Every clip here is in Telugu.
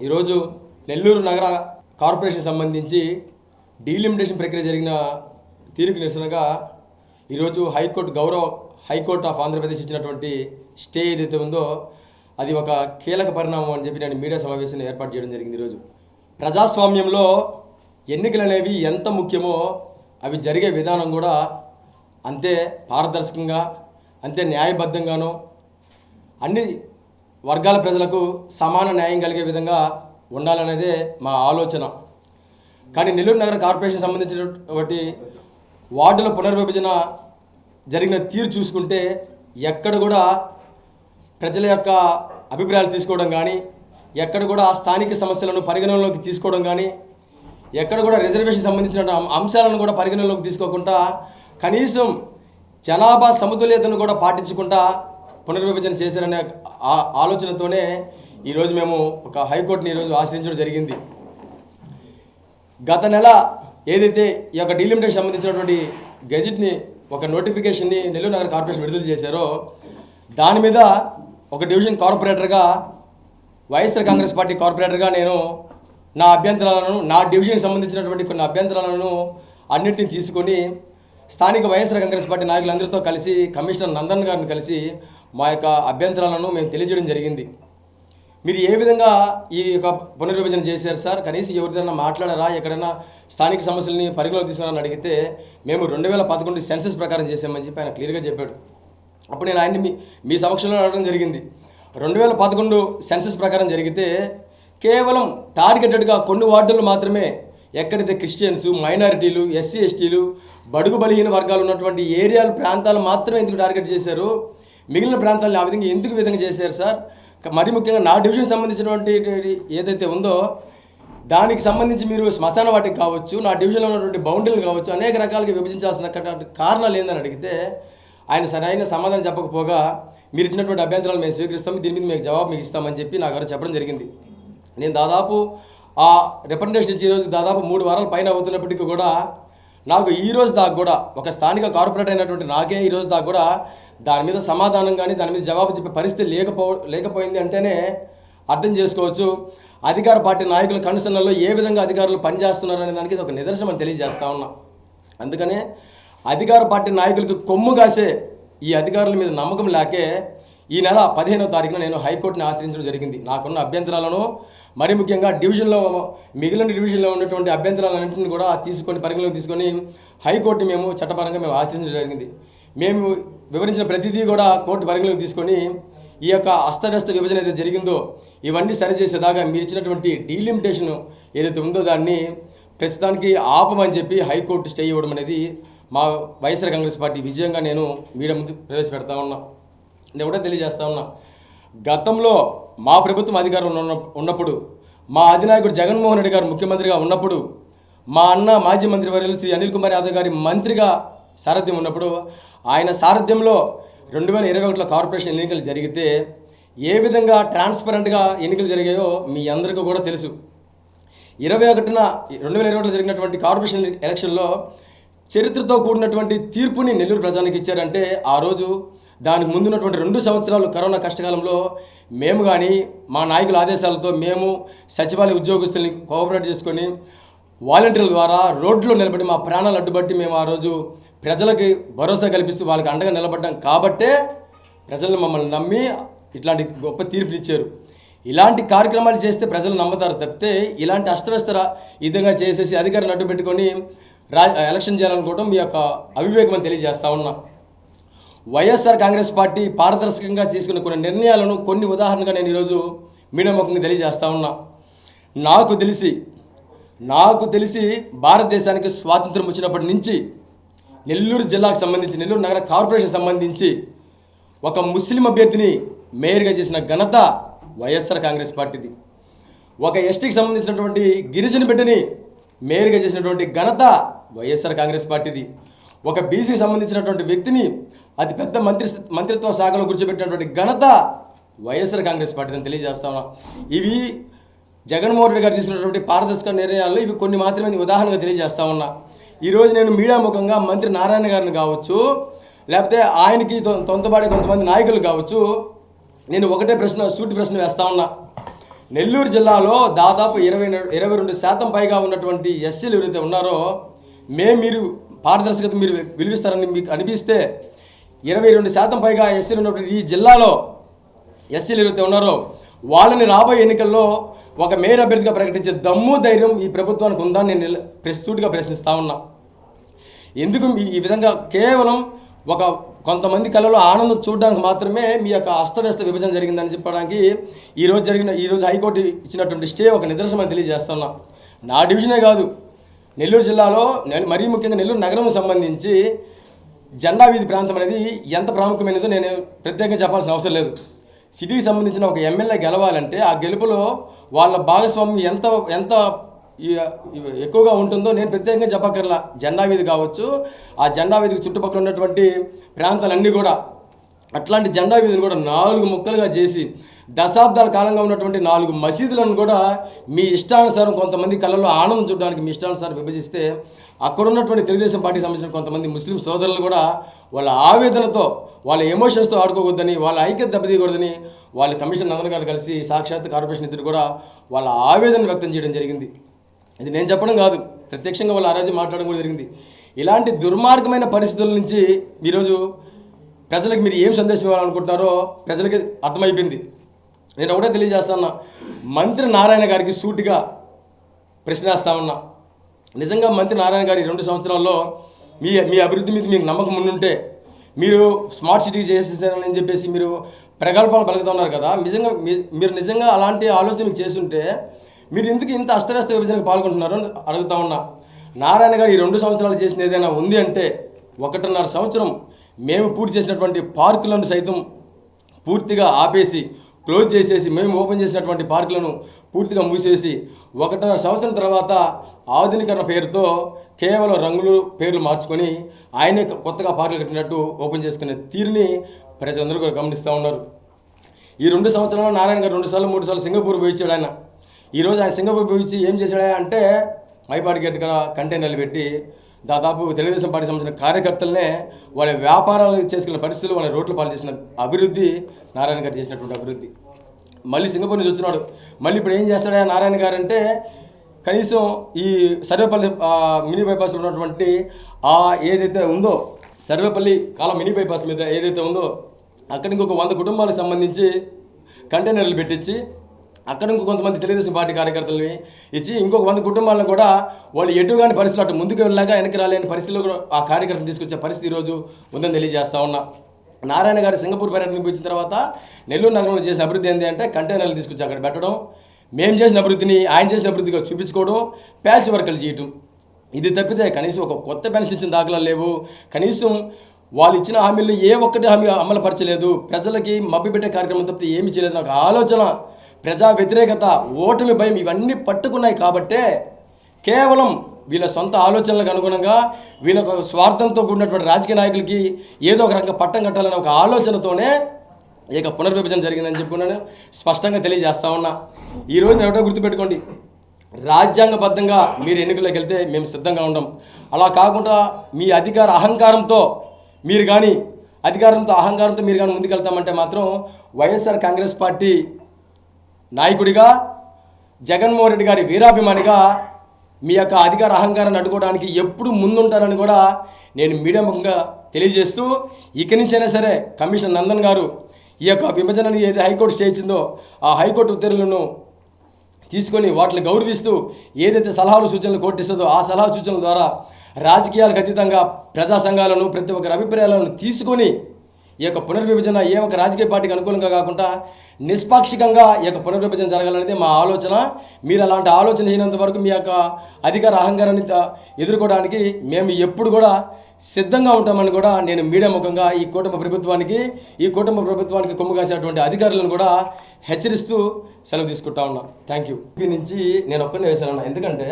ఈరోజు నెల్లూరు నగర కార్పొరేషన్ సంబంధించి డీలిమిటేషన్ ప్రక్రియ జరిగిన తీరుకు నిరసనగా ఈరోజు హైకోర్టు ఆఫ్ ఆంధ్రప్రదేశ్ ఇచ్చినటువంటి స్టే ఏదైతే ఉందో అది ఒక కీలక పరిణామం అని చెప్పి నేను మీడియా సమావేశాన్ని ఏర్పాటు చేయడం జరిగింది. ఈరోజు ప్రజాస్వామ్యంలో ఎన్నికలు అనేవి ఎంత ముఖ్యమో అవి జరిగే విధానం కూడా అంతే పారదర్శకంగా, అంతే న్యాయబద్ధంగానూ అన్ని వర్గాల ప్రజలకు సమాన న్యాయం కలిగే విధంగా ఉండాలనేదే మా ఆలోచన. కానీ నెల్లూరు నగర కార్పొరేషన్ సంబంధించినటువంటి వార్డుల పునర్విభజన జరిగిన తీరు చూసుకుంటే ఎక్కడ కూడా ప్రజల యొక్క అభిప్రాయాలు తీసుకోవడం కానీ, ఎక్కడ కూడా స్థానిక సమస్యలను పరిగణనలోకి తీసుకోవడం కానీ, ఎక్కడ కూడా రిజర్వేషన్ సంబంధించిన అంశాలను కూడా పరిగణనలోకి తీసుకోకుండా కనీసం జనాభా సమతుల్యతను కూడా పాటించకుండా పునర్విభజన చేశారనే ఆలోచనతోనే ఈరోజు మేము ఒక హైకోర్టుని ఈరోజు ఆశ్రయించడం జరిగింది. గత నెల ఏదైతే ఈ యొక్క డీలిమిటేషన్ సంబంధించినటువంటి గెజిట్ని ఒక నోటిఫికేషన్ని నెల్లూరు నగర కార్పొరేషన్ విడుదల చేశారో దాని మీద ఒక డివిజన్ కార్పొరేటర్గా, వైఎస్ఆర్ కాంగ్రెస్ పార్టీ కార్పొరేటర్గా నేను నా డివిజన్కి సంబంధించినటువంటి కొన్ని అభ్యంతరాలను అన్నింటినీ తీసుకొని స్థానిక వైఎస్ఆర్ కాంగ్రెస్ పార్టీ నాయకులందరితో కలిసి కమిషనర్ నందన్ గారిని కలిసి మా యొక్క అభ్యంతరాలను మేము తెలియజేయడం జరిగింది. మీరు ఏ విధంగా ఈ యొక్క పునర్విభజన చేశారు సార్, కనీసం ఎవరిదైనా మాట్లాడారా, ఎక్కడైనా స్థానిక సమస్యలని పరిగణలోకి తీసుకున్నారని అడిగితే మేము 2011 సెన్సస్ ప్రకారం చేసామని చెప్పి ఆయన క్లియర్గా చెప్పాడు. అప్పుడు నేను ఆయన్ని మీ సమక్షంలో అడగడం జరిగింది. 2011 సెన్సస్ ప్రకారం జరిగితే కేవలం టార్గెటెడ్గా కొన్ని వార్డులు మాత్రమే, ఎక్కడైతే క్రిస్టియన్స్, మైనారిటీలు, ఎస్సీ ఎస్టీలు, బడుగు బలహీన వర్గాలు ఉన్నటువంటి ఏరియాలు, ప్రాంతాలు మాత్రమే ఎందుకు టార్గెట్ చేశారు, మిగిలిన ప్రాంతాలను ఆ విధంగా చేశారు సార్? మరి ముఖ్యంగా నా డివిజన్ సంబంధించినటువంటి ఏదైతే ఉందో దానికి సంబంధించి మీరు శ్మశాన వాటికి కావచ్చు, నా డివిజన్లో ఉన్నటువంటి బౌండరీలు కావచ్చు, అనేక రకాలుగా విభజించాల్సిన కారణాలు ఏందని అడిగితే ఆయన సరైన సమాధానం చెప్పకపోగా మీరు ఇచ్చినటువంటి అభ్యంతరాలు మేము స్వీకరిస్తాం, దీని మీద మీకు జవాబు మీకు ఇస్తామని చెప్పి నాకు ఎవరు చెప్పడం జరిగింది. నేను దాదాపు ఆ రిప్రజెంటేషన్ ఇచ్చి ఈరోజు దాదాపు 3 వారాల పైన అవుతున్నప్పటికీ కూడా నాకు ఈ రోజు దాకా కూడా ఒక స్థానిక కార్పొరేటర్ అయినటువంటి నాకే ఈ రోజు దాకా కూడా దాని మీద సమాధానం కానీ, దాని మీద జవాబు చెప్పే పరిస్థితి లేకపోయింది అంటేనే అర్థం చేసుకోవచ్చు అధికార పార్టీ నాయకుల కనుసన్నల్లో ఏ విధంగా అధికారులు పనిచేస్తున్నారు అనే దానికి ఇది ఒక నిదర్శనం తెలియజేస్తా ఉన్నా. అందుకనే అధికార పార్టీ నాయకులకు కొమ్ము కాసే ఈ అధికారుల మీద నమ్మకం లేకే ఈ నెల 15వ తారీఖున నేను హైకోర్టుని ఆశ్రయించడం జరిగింది. నాకున్న అభ్యంతరాలను, మరి ముఖ్యంగా మిగిలిన డివిజన్లో ఉన్నటువంటి అభ్యంతరాలన్నింటినీ కూడా పరిగణలోకి తీసుకొని హైకోర్టు మేము చట్టపరంగా ఆశ్రయించడం జరిగింది. మేము వివరించిన ప్రతిదీ కూడా కోర్టు పరిగణలోకి తీసుకొని ఈ యొక్క అస్తవ్యస్త విభజన ఏదైతే జరిగిందో ఇవన్నీ సరిచేసేదాకా మీరు ఇచ్చినటువంటి డీలిమిటేషన్ ఏదైతే ఉందో దాన్ని ప్రస్తుతానికి ఆపమని చెప్పి హైకోర్టు స్టే ఇవ్వడం అనేది మా వైఎస్ఆర్ కాంగ్రెస్ పార్టీ విజయంగా నేను మీడియా ముందు ప్రవేశపెడతా ఉన్నా. నేను కూడా తెలియజేస్తా ఉన్నా, గతంలో మా ప్రభుత్వం అధికారం ఉన్నప్పుడు, మా అధినాయకుడు జగన్మోహన్ రెడ్డి గారు ముఖ్యమంత్రిగా ఉన్నప్పుడు, మా అన్న మాజీ మంత్రి వర్యులు శ్రీ అనిల్ కుమార్ యాదవ్ గారి మంత్రిగా సారథ్యం ఉన్నప్పుడు, ఆయన సారథ్యంలో 2021లో కార్పొరేషన్ ఎన్నికలు జరిగితే ఏ విధంగా ట్రాన్స్పరెంట్గా ఎన్నికలు జరిగాయో మీ అందరికీ కూడా తెలుసు. 2021లో జరిగినటువంటి కార్పొరేషన్ ఎలక్షన్లో చరిత్రతో కూడినటువంటి తీర్పుని నెల్లూరు ప్రజానికి ఇచ్చారంటే ఆ రోజు దానికి ముందున్నటువంటి 2 సంవత్సరాలు కరోనా కష్టకాలంలో మేము కానీ మా నాయకుల ఆదేశాలతో మేము సచివాలయ ఉద్యోగస్తుల్ని కోఆపరేట్ చేసుకొని వాలంటీర్ల ద్వారా రోడ్లో నిలబడి మా ప్రాణాలు అడ్డుబట్టి మేము ఆ రోజు ప్రజలకి భరోసా కల్పిస్తూ వాళ్ళకి అండగా నిలబడ్డాం కాబట్టే ప్రజలు మమ్మల్ని నమ్మి ఇట్లాంటి గొప్ప తీర్పునిచ్చారు. ఇలాంటి కార్యక్రమాలు చేస్తే ప్రజలు నమ్ముతారు తప్పితే ఇలాంటి అస్తవ్యస్త విధంగా చేసేసి అధికారాన్ని అడ్డు పెట్టుకొని ఎలక్షన్ చేయాలనుకోవడం మీ యొక్క అవివేకం అని తెలియజేస్తా ఉన్నా. వైఎస్ఆర్ కాంగ్రెస్ పార్టీ పారదర్శకంగా తీసుకున్న కొన్ని నిర్ణయాలను కొన్ని ఉదాహరణగా నేను ఈరోజు మీడియా ముఖంగా తెలియజేస్తా ఉన్నా. నాకు తెలిసి భారతదేశానికి స్వాతంత్రం వచ్చినప్పటి నుంచి నెల్లూరు జిల్లాకు సంబంధించి, నెల్లూరు నగర కార్పొరేషన్ సంబంధించి ఒక ముస్లిం అభ్యర్థిని మేయర్గా చేసిన ఘనత వైఎస్ఆర్ కాంగ్రెస్ పార్టీది. ఒక ఎస్టీకి సంబంధించినటువంటి గిరిజన బిడ్డని మేయర్గా చేసినటువంటి ఘనత వైఎస్ఆర్ కాంగ్రెస్ పార్టీది. ఒక బీసీకి సంబంధించినటువంటి వ్యక్తిని అతి పెద్ద మంత్రిత్వ శాఖలో కూర్చోబెట్టినటువంటి ఘనత వైఎస్ఆర్ కాంగ్రెస్ పార్టీ అని తెలియజేస్తా ఉన్నా. ఇవి జగన్మోహన్ రెడ్డి గారు తీసుకున్నటువంటి పారదర్శక నిర్ణయాల్లో ఇవి కొన్ని మాత్రమే ఉదాహరణగా తెలియజేస్తా ఉన్నా. ఈరోజు నేను మీడియా ముఖంగా మంత్రి నారాయణ గారిని కావచ్చు, లేకపోతే ఆయనకి తొంతబాడే కొంతమంది నాయకులు కావచ్చు, నేను ఒకటే సూటి ప్రశ్న వేస్తా ఉన్నా. నెల్లూరు జిల్లాలో దాదాపు 22% పైగా ఉన్నటువంటి ఎస్సీలు ఎవరైతే ఉన్నారో మీరు పారదర్శకత మీరు విలువిస్తారని మీకు అనిపిస్తే 22% పైగా ఎస్సీలు ఉన్నటువంటి ఈ జిల్లాలో ఎస్సీలు ఎవరైతే ఉన్నారో వాళ్ళని రాబోయే ఎన్నికల్లో ఒక మేయర్ అభ్యర్థిగా ప్రకటించే దమ్ము ధైర్యం ఈ ప్రభుత్వానికి ఉందని నేను సూటిగా ప్రశ్నిస్తా ఉన్నా. ఎందుకు ఈ విధంగా కేవలం ఒక కొంతమంది కళలో ఆనందం చూడడానికి మాత్రమే మీ యొక్క అస్తవ్యస్త విభజన జరిగిందని చెప్పడానికి ఈరోజు హైకోర్టు ఇచ్చినటువంటి స్టే ఒక నిదర్శనం తెలియజేస్తున్నా. నా డివిజనే కాదు, నెల్లూరు జిల్లాలో మరీ ముఖ్యంగా నెల్లూరు నగరం సంబంధించి జెండా వీధి ప్రాంతం అనేది ఎంత ప్రాముఖ్యమైనదో నేను ప్రత్యేకంగా చెప్పాల్సిన అవసరం లేదు. సిటీకి సంబంధించిన ఒక ఎమ్మెల్యే గెలవాలంటే ఆ గెలుపులో వాళ్ళ భాగస్వామ్యం ఎంత ఎక్కువగా ఉంటుందో నేను ప్రత్యేకంగా చెప్పక్కర్లా. జెండా వీధి కావచ్చు, ఆ జెండా వీధికి చుట్టుపక్కల ఉన్నటువంటి ప్రాంతాలన్నీ కూడా అట్లాంటి జెండా వీధిని కూడా 4 ముక్కలుగా చేసి దశాబ్దాల కాలంగా ఉన్నటువంటి 4 మసీదులను కూడా మీ ఇష్టానుసారం కొంతమంది కళ్ళలో ఆనందం చూడడానికి మీ ఇష్టానుసారం విభజిస్తే అక్కడ ఉన్నటువంటి తెలుగుదేశం పార్టీకి సంబంధించిన కొంతమంది ముస్లిం సోదరులు కూడా వాళ్ళ ఆవేదనతో వాళ్ళ ఎమోషన్స్తో ఆడుకోకూడదని, వాళ్ళ ఐక్యత దెబ్బతీయకూడదని వాళ్ళ కమిషన్ నందన్ గారు కలిసి సాక్షాత్ కార్పొరేషన్ ఇద్దరు కూడా వాళ్ళ ఆవేదన వ్యక్తం చేయడం జరిగింది. ఇది నేను చెప్పడం కాదు, ప్రత్యక్షంగా వాళ్ళు ఆ రోజు మాట్లాడడం కూడా జరిగింది. ఇలాంటి దుర్మార్గమైన పరిస్థితుల నుంచి ఈరోజు ప్రజలకు మీరు ఏం సందేశం ఇవ్వాలనుకుంటున్నారో ప్రజలకి అర్థమైపోయింది. నేను ఒకటే తెలియజేస్తున్నా, మంత్రి నారాయణ గారికి సూటిగా ప్రశ్నిస్తా ఉన్నా. నిజంగా మంత్రి నారాయణ గారి 2 సంవత్సరాల్లో మీ అభివృద్ధి మీద మీకు నమ్మకం ఉండుంటే మీరు స్మార్ట్ సిటీ చేసేసారని చెప్పేసి మీరు ప్రగల్భాలు పలుకుతూ ఉన్నారు కదా, మీరు నిజంగా అలాంటి ఆలోచన మీకు చేస్తుంటే మీరు ఎందుకు ఇంత అస్తవ్యస్త విభజనకు పాల్గొంటున్నారో అడుగుతా ఉన్నా. నారాయణ గారు ఈ 2 సంవత్సరాలు చేసిన ఏదైనా ఉంది అంటే 1.5 సంవత్సరం మేము పూర్తి చేసినటువంటి పార్కులను సైతం పూర్తిగా ఆపేసి క్లోజ్ చేసేసి మేము ఓపెన్ చేసినటువంటి పార్కులను పూర్తిగా మూసేసి 1.5 సంవత్సరం తర్వాత ఆధునీకరణ పేరుతో కేవలం రంగులు పేర్లు మార్చుకొని ఆయనే కొత్తగా పార్కులు కట్టినట్టు ఓపెన్ చేసుకునే తీరుని ప్రజలందరూ కూడా గమనిస్తూ ఉన్నారు. ఈ 2 సంవత్సరాల్లో నారాయణ గారు 2 సార్లు 3 సార్లు సింగపూర్ పోయించాడు. ఆయన ఈరోజు ఆయన సింగపూర్ పోయించి ఏం చేశాడా అంటే మైపాటి గేట్ కూడా కంటైనర్లు పెట్టి దాదాపు తెలుగుదేశం పార్టీ సంబంధించిన కార్యకర్తలనే వాళ్ళ వ్యాపారాలు చేసుకున్న పరిస్థితులు వాళ్ళ రోడ్లు పాలు చేసిన అభివృద్ధి నారాయణ గారు చేసినటువంటి అభివృద్ధి. మళ్ళీ సింగపూర్ నుంచి వచ్చినాడు, మళ్ళీ ఇప్పుడు ఏం చేస్తాడా నారాయణ గారు అంటే కనీసం ఈ సర్వేపల్లి మినీ బైపాస్లో ఉన్నటువంటి ఏదైతే ఉందో సర్వేపల్లి కాలం మినీ బైపాస్ మీద ఏదైతే ఉందో అక్కడ ఇంకొక 100 కుటుంబాలకు సంబంధించి కంటైనర్లు పెట్టించి అక్కడ ఇంకో కొంతమంది తెలుగుదేశం పార్టీ కార్యకర్తలని ఇచ్చి ఇంకొక 100 కుటుంబాలను కూడా వాళ్ళు ఎటుగాని పరిస్థితులు అటు ముందుకు వెళ్ళాక వెనక్కి రాలేని పరిస్థితుల్లో ఆ కార్యకర్తలు తీసుకొచ్చే పరిస్థితి ఈరోజు ఉందని తెలియజేస్తా ఉన్నా. నారాయణ గారు సింగపూర్ పర్యటనకు వచ్చిన తర్వాత నెల్లూరు నగరంలో చేసిన అభివృద్ధి ఏంటి అంటే కంటైనర్లు తీసుకొచ్చి అక్కడ పెట్టడం, మేము చేసిన అభివృద్ధిని ఆయన చేసిన అభివృద్ధిగా చూపించుకోవడం, ప్యాచ్ వర్కలు చేయటం. ఇది తప్పితే కనీసం ఒక కొత్త పెన్షన్ ఇచ్చిన దాఖలాలు లేవు. కనీసం వాళ్ళు ఇచ్చిన హామీలు ఏ ఒక్కటి హామీ అమలుపరచలేదు. ప్రజలకి మభ్యపెట్టే కార్యక్రమం తప్పితే ఏమీ చేయలేదు. నాకు ఆలోచన, ప్రజా వ్యతిరేకత, ఓటమి భయం ఇవన్నీ పట్టుకున్నాయి కాబట్టే కేవలం వీళ్ళ సొంత ఆలోచనలకు అనుగుణంగా వీళ్ళ స్వార్థంతో కూడినటువంటి రాజకీయ నాయకులకి ఏదో ఒక రకంగా పట్టం కట్టాలనే ఒక ఆలోచనతోనే ఇక పునర్విభజన జరిగిందని చెప్పుకున్నాను. స్పష్టంగా తెలియజేస్తా ఉన్నా. ఈరోజు ఎవరో గుర్తుపెట్టుకోండి, రాజ్యాంగబద్ధంగా మీరు ఎన్నికల్లోకి వెళ్తే మేము సిద్ధంగా ఉండం. అలా కాకుండా మీ అధికార అహంకారంతో మీరు కానీ అహంకారంతో మీరు కానీ ముందుకెళ్తామంటే మాత్రం వైఎస్ఆర్ కాంగ్రెస్ పార్టీ నాయకుడిగా జగన్మోహన్ రెడ్డి గారి వీరాభిమానిగా మీ యొక్క అధికార అహంకారాన్ని అడ్డుకోవడానికి ఎప్పుడు ముందుంటారని కూడా నేను మీడియా ముఖంగా తెలియజేస్తూ, ఇక నుంచైనా సరే కమిషన్ నందన్ గారు ఈ యొక్క విభజనని ఏదైతే హైకోర్టు స్టే ఇచ్చిందో ఆ హైకోర్టు ఉత్తర్వులను తీసుకొని వాటిని గౌరవిస్తూ ఏదైతే సలహాలు సూచనలు కోర్టు ఇస్తుందో ఆ సలహా సూచనల ద్వారా రాజకీయాలకు అతీతంగా ప్రజా సంఘాలను ప్రతి ఒక్కరి అభిప్రాయాలను తీసుకొని ఈ యొక్క పునర్విభజన ఏ ఒక్క రాజకీయ పార్టీకి అనుకూలంగా కాకుండా నిష్పాక్షికంగా ఈ యొక్క పునర్విభజన జరగాలనేది మా ఆలోచన. మీరు అలాంటి ఆలోచన చేయనంత వరకు మీ యొక్క అధికార అహంకారాన్ని ఎదుర్కోవడానికి మేము ఎప్పుడు కూడా సిద్ధంగా ఉంటామని కూడా నేను మీడియా ముఖంగా ఈ కుటుంబ ప్రభుత్వానికి కొమ్ము కాసేటువంటి అధికారులను కూడా హెచ్చరిస్తూ సెలవు తీసుకుంటా ఉన్నా. Thank you. నుంచి నేను ఒక్కనే వేశానన్నా, ఎందుకంటే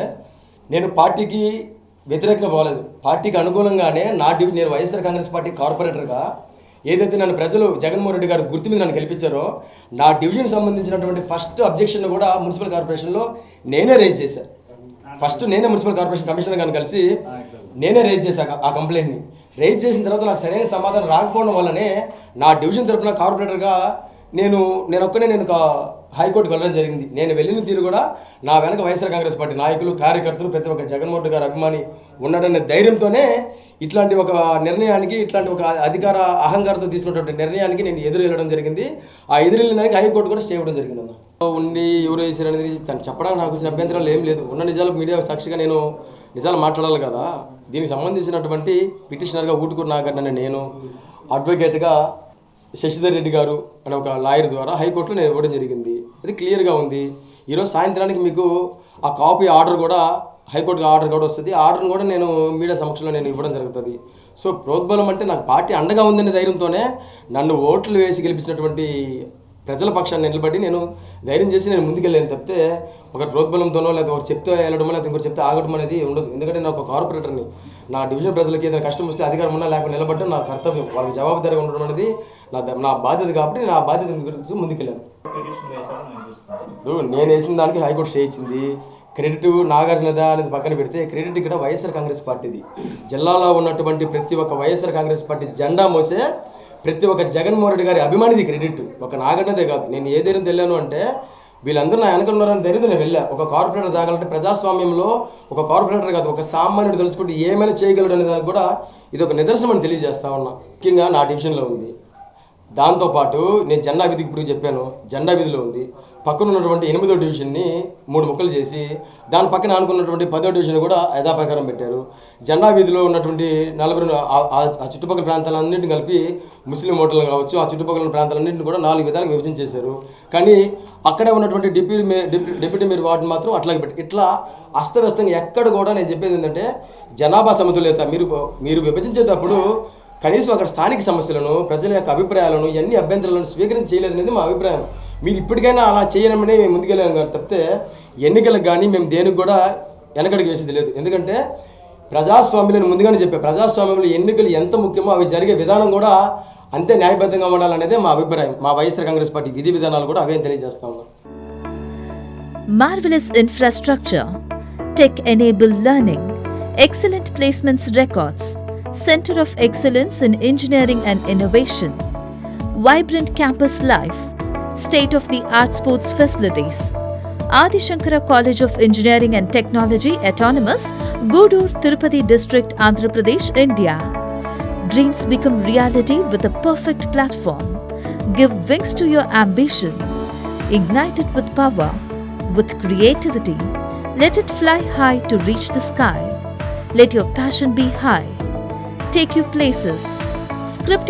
నేను పార్టీకి వ్యతిరేకంగా పోలేదు. పార్టీకి అనుకూలంగానే నేను వైఎస్ఆర్ కాంగ్రెస్ పార్టీ కార్పొరేటర్గా ఏదైతే నన్ను ప్రజలు జగన్మోహన్ రెడ్డి గారు గుర్తు మీద నన్ను గెలిపించారో నా డివిజన్ సంబంధించినటువంటి ఫస్ట్ అబ్జెక్షన్ కూడా మున్సిపల్ కార్పొరేషన్లో నేనే రేజ్ చేశాను. ఫస్ట్ నేనే మున్సిపల్ కార్పొరేషన్ కమిషనర్ గారిని కలిసి నేనే రేజ్ చేశాను ఆ కంప్లైంట్ని. రేజ్ చేసిన తర్వాత నాకు సరైన సమాధానం రాకపోవడం వల్లనే నా డివిజన్ తరఫున కార్పొరేటర్గా నేను హైకోర్టుకు వెళ్ళడం జరిగింది. నేను వెళ్ళిన తీరు కూడా నా వెనక వైఎస్ఆర్ కాంగ్రెస్ పార్టీ నాయకులు, కార్యకర్తలు, ప్రతి ఒక్క జగన్మోహన్ రెడ్డి గారు అభిమాని ఉన్నాడనే ధైర్యంతోనే ఇట్లాంటి ఒక నిర్ణయానికి, ఇట్లాంటి ఒక అధికార అహంకారంతో తీసుకున్నటువంటి నిర్ణయానికి నేను ఎదురు వెళ్ళడం జరిగింది. ఆ ఎదురు వెళ్ళిన దానికి హైకోర్టు కూడా స్టే ఇవ్వడం జరిగిందన్న. ఉండి ఎవరు వేసారు అనేది చెప్పడానికి నాకు వచ్చిన అభ్యంతరాలు ఏం లేదు. ఉన్న నిజాలు మీడియా సాక్షిగా నేను నిజాలు మాట్లాడాలి కదా. దీనికి సంబంధించినటువంటి పిటిషనర్గా ఊటుకూరు నాగన్న నేను, అడ్వకేట్గా శశిధర్ రెడ్డి గారు అనే ఒక లాయర్ ద్వారా హైకోర్టులో నేను ఇవ్వడం జరిగింది. అది క్లియర్గా ఉంది. ఈరోజు సాయంత్రానికి మీకు ఆ కాపీ ఆర్డర్ కూడా హైకోర్టుకి ఆర్డర్ కూడా వస్తుంది. ఆర్డర్ని కూడా నేను మీడియా సమక్షంలో నేను ఇవ్వడం జరుగుతుంది. సో ప్రోద్బలం అంటే నాకు పార్టీ అండగా ఉందనే ధైర్యంతోనే నన్ను ఓట్లు వేసి గెలిపించినటువంటి ప్రజల పక్షాన్ని నిలబడి నేను ధైర్యం చేసి నేను ముందుకెళ్ళాను తప్పితే ఒక ప్రోద్బలంతోనో లేదా ఒకటి చెప్తే వెళ్ళడమో లేదా ఇంకొకటి చెప్తే ఆగడం అనేది ఉండదు. ఎందుకంటే నేను ఒక కార్పొరేటర్ని. నా డివిజన్ ప్రజలకి ఏదైనా కష్టం వస్తే అధికారం ఉన్నా లేకపోతే నిలబడడం నా కర్తవ్యం. వాళ్ళకి జవాబుదారీగా ఉండడం అనేది నా బాధ్యత. కాబట్టి నేను ఆ బాధ్యత గురించి ముందుకెళ్ళాను. నేను వేసిన దానికి హైకోర్టు స్టే ఇచ్చింది. క్రెడిట్ నాగార్జునదా అనేది పక్కన పెడితే క్రెడిట్ ఇక్కడ వైఎస్ఆర్ కాంగ్రెస్ పార్టీది. జిల్లాలో ఉన్నటువంటి ప్రతి ఒక్క వైఎస్ఆర్ కాంగ్రెస్ పార్టీ జెండా మోసే ప్రతి ఒక్క జగన్మోహన్ రెడ్డి గారి అభిమానిది క్రెడిట్. ఒక నాగార్జునదే కాదు. నేను ఏ ధైర్యం వెళ్ళాను అంటే వీళ్ళందరూ నా వెనక ఉన్నారని ధైర్యం నేను వెళ్ళా. ఒక కార్పొరేటర్ తాగాలంటే ప్రజాస్వామ్యంలో ఒక కార్పొరేటర్ కాదు, ఒక సామాన్యుడు తెలుసుకుంటే ఏమైనా చేయగలడు అనే దానికి కూడా ఇది ఒక నిదర్శనం అని తెలియజేస్తా ఉన్నా. ముఖ్యంగా నా డివిజన్లో ఉంది. దాంతోపాటు నేను జెండా వీధికి ఇప్పుడు చెప్పాను, జెండా వీధిలో ఉంది. పక్కన ఉన్నటువంటి 8వ డివిజన్ని 3 ముక్కలు చేసి దాని పక్కన అనుకున్నటువంటి 10వ డివిజన్ కూడా యథాప్రకారం పెట్టారు. జెండా వీధిలో ఉన్నటువంటి 40 ఆ చుట్టుపక్కల ప్రాంతాలన్నింటిని కలిపి ముస్లిం హోటళ్ళు కావచ్చు, ఆ చుట్టుపక్కల ప్రాంతాలన్నింటిని కూడా 4 విధాలుగా విభజన చేశారు. కానీ అక్కడే ఉన్నటువంటి డిప్యూటీ మేయర్ వార్డుని మాత్రం అట్లాగే పెట్టి ఇట్లా అస్తవ్యస్తంగా ఎక్కడ కూడా నేను చెప్పేది ఏంటంటే జనాభా సమతుల్యత మీరు విభజించేటప్పుడు కనీసం అక్కడ స్థానిక సమస్యలను, ప్రజల యొక్క అభిప్రాయాలను, ఇవన్నీ అభ్యంతరాలను స్వీకరించి చేయలేదనేది మా అభిప్రాయం. మీరు ఇప్పటికైనా అలా చేయనమనే మేము ముందుకెళ్ళాము కానీ తప్పితే ఎన్నికలకు కానీ మేము దేనికి కూడా వెనకడికి వేసేది లేదు. ఎందుకంటే ప్రజాస్వామ్యం ముందుగానే చెప్పే ప్రజాస్వామ్యంలో ఎన్నికలు ఎంత ముఖ్యమో అవి జరిగే విధానం కూడా అంతే న్యాయబద్ధంగా ఉండాలనేదే మా అభిప్రాయం. మా వైఎస్ఆర్ కాంగ్రెస్ పార్టీ విధి విధానాలు కూడా అవే తెలియజేస్తా ఉన్నాం. Marvelous infrastructure, tech-enabled learning, excellent placements records, Center of Excellence in Engineering and Innovation, vibrant campus life, state-of-the-art sports facilities, Adi Shankara College of Engineering and Technology Autonomous, Gudur, Tirupati District, Andhra Pradesh, India. Dreams become reality with a perfect platform. Give wings to your ambition. Ignite it with power, with creativity. Let it fly high to reach the sky. Let your passion be high. Take you places. Script